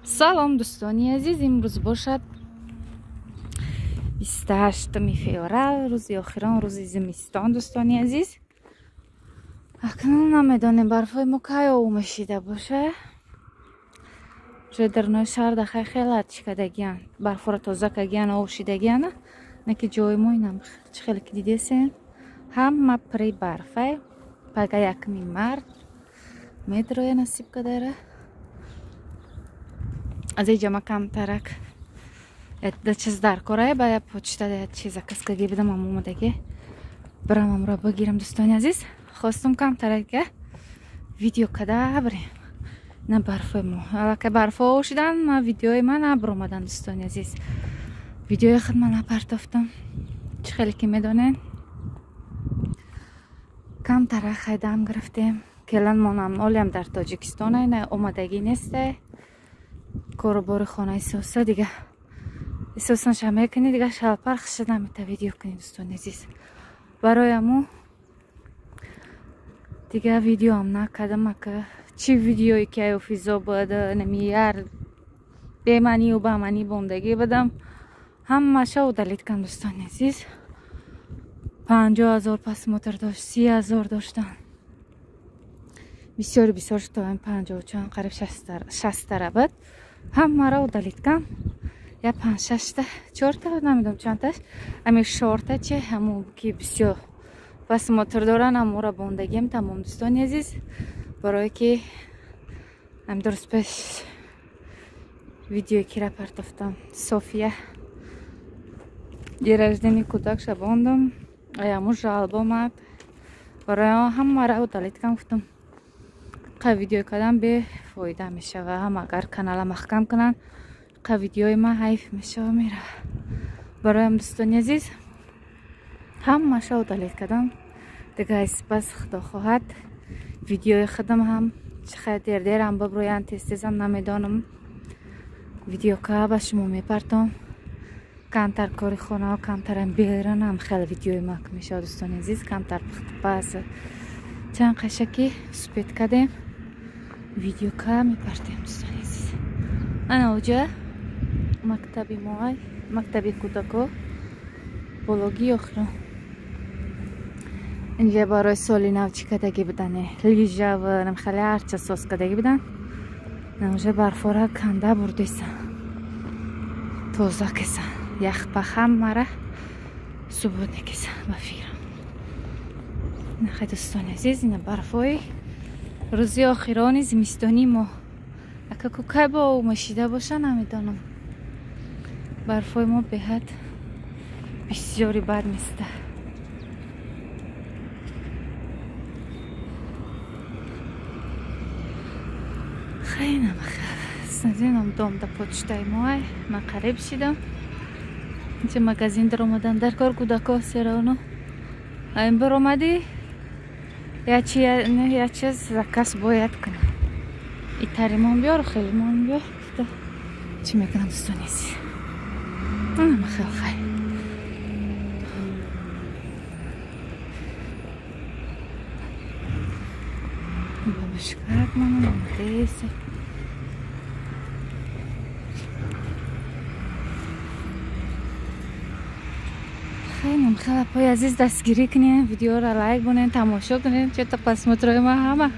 سلام دوستانی عزیز، امروز باشد 28 فوریه، روزی آخران روز زمستان. دوستانی عزیز، اکنون نمیدانیم برفای ما کی اومشیده باشه. در نوع شهر دخواه خیلی اتشکدگیان برفا را تازه کگیان اوشیدگیان، نه که جای ما اینم چه خیلی که دیدیسین همه پری برفه. پگه یکمی مرد میدروی نصیب کداره از اینجا ما کم ترک ده چیز در کاره باید پوچته ده چیز کس که بدم اومدگی برم امرا بگیرم. دوستانی عزیز، خواستم کم ترک ویدیو کده بریم نه برف ما حالا که برف آوشیدن ما ویدیوی من نبرومدن. دوستانی عزیز، ویدیوی خود من نپرتافتم چه خیلی که میدونین کم ترک خیدم گرفتیم که الان ما نمالیم در تاجیکستان نه اومدگی نیسته کاربار خانه سوسه دیگه اساسا شمه کنی دیگه شلپر خشده نمیته ویدیو کنی. دوستان عزیز، برای امو دیگه ویدیو هم نکدم که چی ویدیویی که فیزا بده نمیار بیمانی و بمانی بوندگی بدم همه شو دلیت کن. دوستان عزیز، 50,000 پس موتر داشت، 30,000 داشتن، بسیار بسیار تا این 50 چند قریب 60 ربط همه رو دلیت کن یا 5-6 تا 4 تا نمیدونم چند تاش امی 4 تا چه همون که بسیار پس موتر دارن همون را بوندگیم تمام. دوستان عزیز، برای که هم درست پیش ویدیو کی را پرتافتم صوفیه گرجدنی کودک شباندم ایامو جالب آمد برای همه را دلیت کن. گفتم که ویدیو کردن به فایده میشه و هم اگر کانال محکم کنن که ویدیوی ما حیف میشه و میره. برای هم دوستان عزیز هم شو دلیت کردم دیگه سپس خدا خواهد ویدیوی خودم هم چقدر دیر هم ببروین تیزم نمیدانم ویدیو که به شما میپرتم کمتر کاری خونه و کمتر هم بیرن هم خیلی ویدیوی ما میشه. دوستان عزیز کمتر پس چند قشکی سپید کردیم ویدیو که میپرتیم. دوستان عزیز، انا اوجه مکتبی موهای مکتبی کودکو بلوگی آخران اینجا برای سالی نو چی کدگی بدنه لیجا و نمخلی هرچه ساس کدگی بدن نوجه برفاره کنده بردیسن توزه کسن یخ پخم مره ثبوت نکسن بفیرم نخی. دوستان عزیز، این برفای روزی آخرانی زمستانی ما اکا که با او مشیده باشه نمیدانم برفای ما بهت بسیاری بد نیسته. خیلی نمخیر سنزینم دوم دا پوچتای موهای من قریب شیدم اینجا مگزین در اومدن در کار کودکا سیرانو این بر اومدی یا چیز کس باید کنه ای تریمان بیار خیلی مان بیار چی میکنم. دوستان عزیز نمخیر خیلی بشکرک منو نمتیسه خیلی خیلی پای عزیز دستگیری کنین ویدیو را لایک بونین تماشا کنین چه تا پس مترای ما همه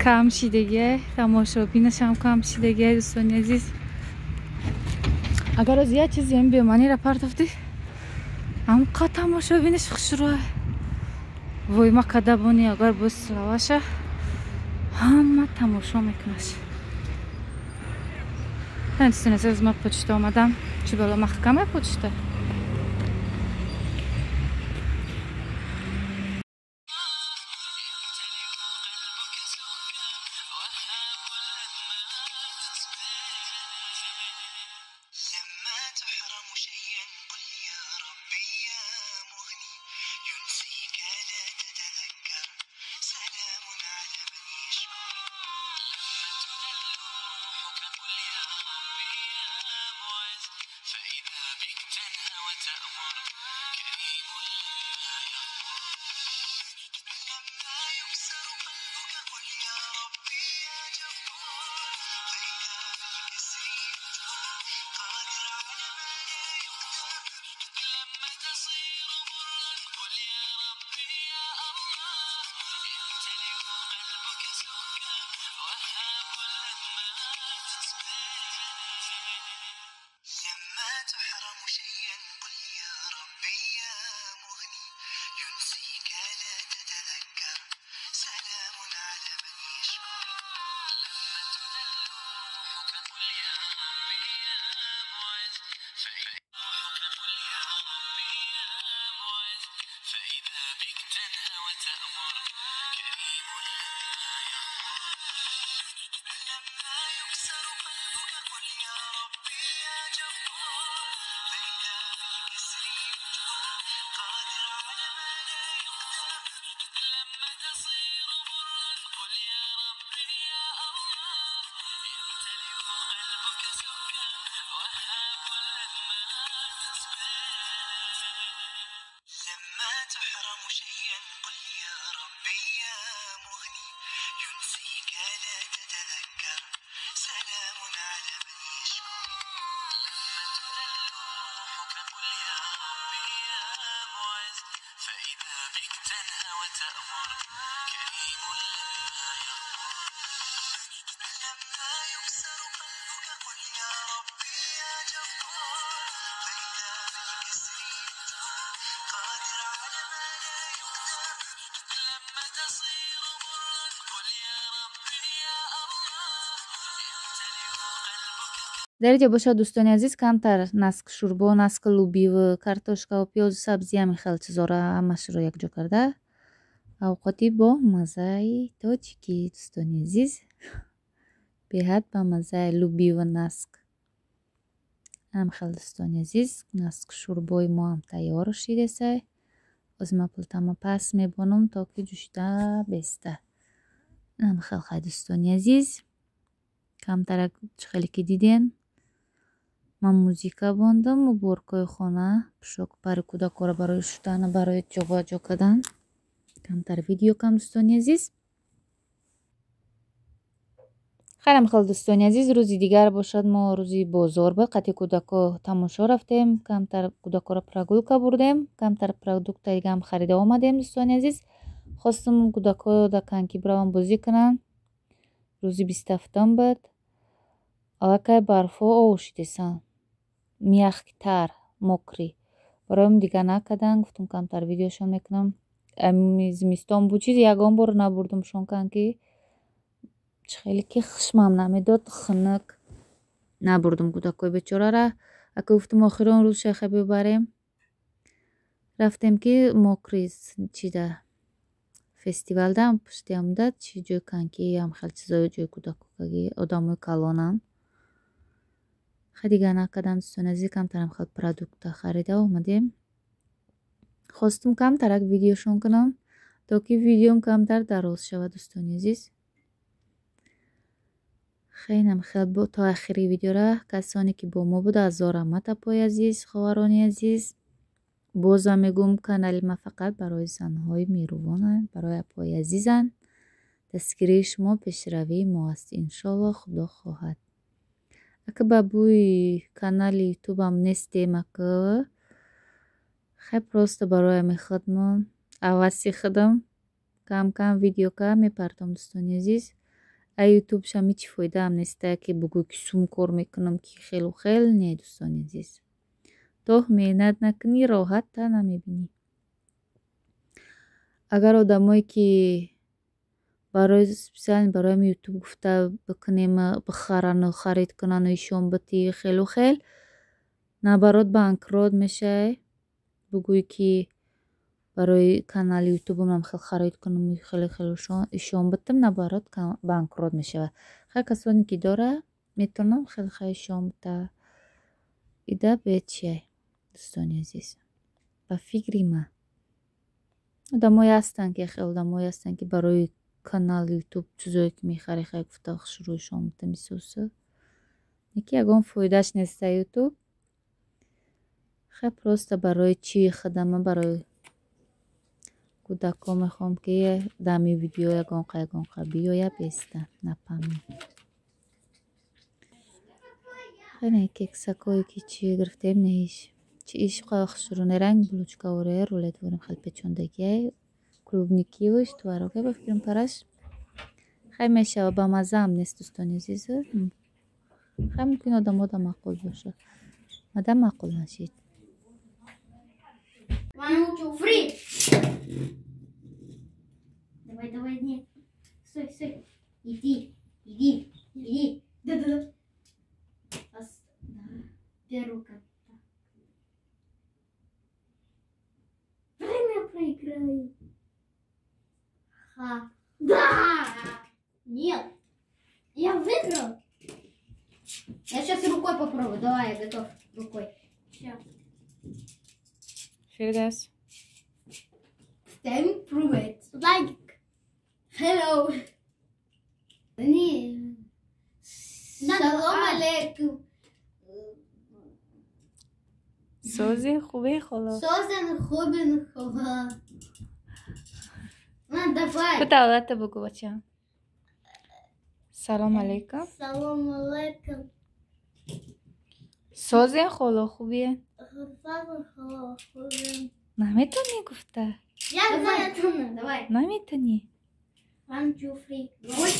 کم شیدگی تماشا بینش هم کم شیدگی. دوستان عزیز، اگر از یه چیزی هم بیمانی را پرتافتی هم که تماشا بینش خشروه وای ما کدبانی اگر بس رواشه همه تماشا میکنش. دوستان عزیز، ما پوچته آمدم چی بالا محکمه پوچته дар ҷо бошад дӯстони азиз, камтар наск шӯрбо, наск лӯбиву картошкаву пиёзу сабзи ҳамин хел чизора ҳамашро якҷо карда овқоти бо маззаи тоҷикӣ дӯстони азиз. Беҳад ба маззаи лӯбиву наск. ҳам хел дӯстони азиз, наск шӯрбои мо ҳам тайёр шидесай. ҳозир ман пултама пас мебонам то ки ҷӯшида беста. ҳам хел хай дӯстони азиз. камтарак чӣ хеле ки диден ман музика бондам муборкои хона пӯшоку пари кӯдакҳоро барои шудан барои ҷобаҷо кардан. камтар видео кам дӯстони азиз. хайрам хел дӯстони азиз, рӯзи дигар бошад мо рӯзи бозор ба қати кӯдако тамошо рафтем, камтар кӯдакҳоро прогулка бурдем, камтар продуктаи дигам харида омадем дӯстони азиз. хостам кӯдакҳо дар коньки бираванд бозӣ кунанд. рӯзи 27 буд. аллакай барфҳо овушидесанд мяхтар мокрӣ бароим дигар накардан. гуфтам камтар видеошон мекунам. зимистон буд чиз ягон бор набурдамшон коньки чӣ хеле ки хишмам намедод хунук набурдам кӯдакҳои бечораро. ака гуфтам охири он рӯз шайха бибарем. рафтем ки мокрӣ чида фестивалда ҳам пушти омдад чи ҷои коньки ҳам хел чизои ҷои кӯдакоги одамои калонам. хай дигар накардам дӯстони азиз. камтарам хел продукта харида омадем. хостам камтарак видеошон кунам то ки видеом камтар дароз шавад дӯстони азиз. хелам хел то ахири видеора касоне ки бо мо буда азор раҳмат апои азиз, ховарони азиз. бозам мегӯм канали ма фақат барои занҳои мерувонанд, барои апои азизанд. дастгирии шумо пешравии мо аст иншолло худо хоҳад. ака ба бӯи канали ютубам нестем ака хай просто барои ҳамин хидмон ҳаваси худам кам кам видеока мепартом дӯстони азиз. ай ютуб шам ҳеҷ фоидаам неста ки бугӯ ки сум кор мекунам ки хелу хел не дӯстони азиз. то меҳнат накунӣ роҳатта намебинӣ. агар одамое ки барои специально барои ҳамин ютуб гуфта бикунем бихарану харид кунану ишон битӣ хелу хел наоборот банкрот мешавай. бугӯй ки барои канали ютубам хел харид кунам хеле ишон битам наоборот банкрот мешава. хай касоне ки дора метавонам хеле хай ишон бита ида бечай дӯстони азиз. ба фикри ман одамое ҳастанд ки хеле одамое ҳастанд ки барои канали ютуб чизое ки мехари хай гуфта шурӯъ ишон бита мисосу неки ягон фоидааш неста ютуб. хай просто барои чӣ хидама барои кӯдако мехоҳам ки дами видео ягонқа биёя беста напамӣ. хеле кексакое ки чӣ гирифтем неиш чи ишқа хушрунеранг булочкаоре рулетворим хел печондагиай клубникиву иштварога ба фикрам параш хай мешава ба маззаам нест дӯстони азиз. хай мумкин одамҳо да маъқул бошад мада маъқул нашид. Давай, нет. Стой. Иди. Да. Первую карту. Время проиграю. Да! Нет. Я выиграл. Я сейчас рукой попробую. Давай, я готов. Рукой. Сейчас. Фирдас. Всем привет. Лайк. Hello. Салом алейкум. сози хубе хола. Созен хубин хола. Давай. Кутавлата бугу бача. Салом алейкум. Салом алейкум. сози хола хубе. Салом хола хубин. наметони гуфта. Я знаю. Давай. наметони. 1, 2, 3. Ой,